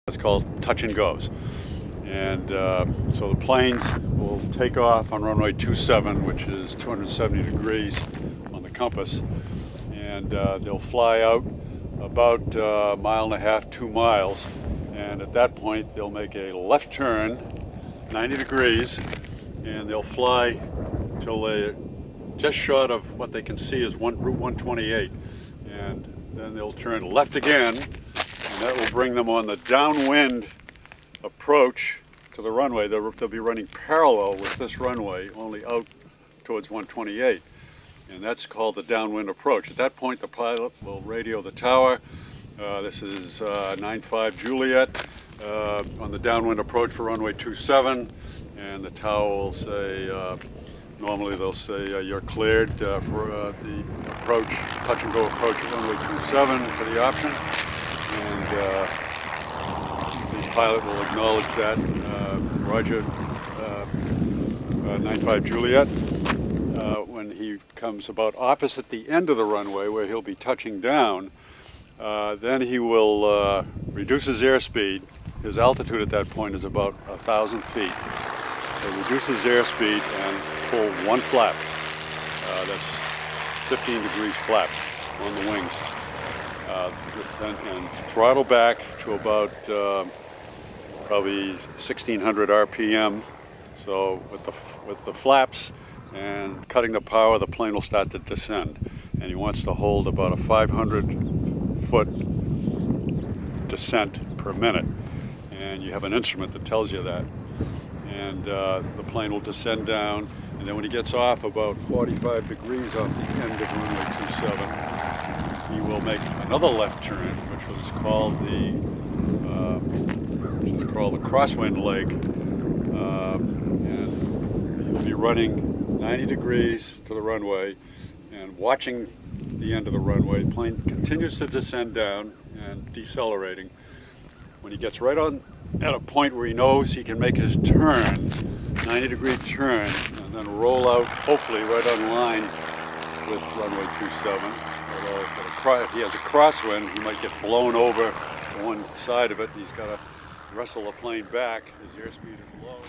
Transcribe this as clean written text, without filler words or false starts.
It's called touch and goes. And so the planes will take off on runway 27, which is 270 degrees on the compass, and they'll fly out about a mile and a half, 2 miles, and at that point they'll make a left turn 90 degrees, and they'll fly till they just short of what they can see is Route 128, and then they'll turn left again, and that will bring them on the downwind approach to the runway. They'll be running parallel with this runway, only out towards 128, and that's called the downwind approach. At that point the pilot will radio the tower. This is 95 Juliet on the downwind approach for runway 27, and the tower will say, normally they'll say you're cleared for the approach, touch and go approach at runway 27 for the option, and the pilot will acknowledge that. Roger, 95 Juliet. When he comes about opposite the end of the runway where he'll be touching down, then he will reduce his airspeed. His altitude at that point is about 1,000 feet. So reduce his airspeed and pull one flap. That's 15 degrees flap on the wings. And throttle back to about probably 1,600 RPM. So with the flaps and cutting the power, the plane will start to descend. And he wants to hold about a 500-foot descent per minute. And you have an instrument that tells you that. And the plane will descend down, and then when he gets off about 45 degrees off the end of runway 27, he will make another left turn, which is called the crosswind leg, and he'll be running 90 degrees to the runway and watching the end of the runway. The plane continues to descend down and decelerating. When he gets right on at a point where he knows he can make his turn, 90-degree turn, and then roll out, hopefully right on line with runway 27. Although if he has a crosswind, he might get blown over to one side of it. He's got to wrestle the plane back. His airspeed is low.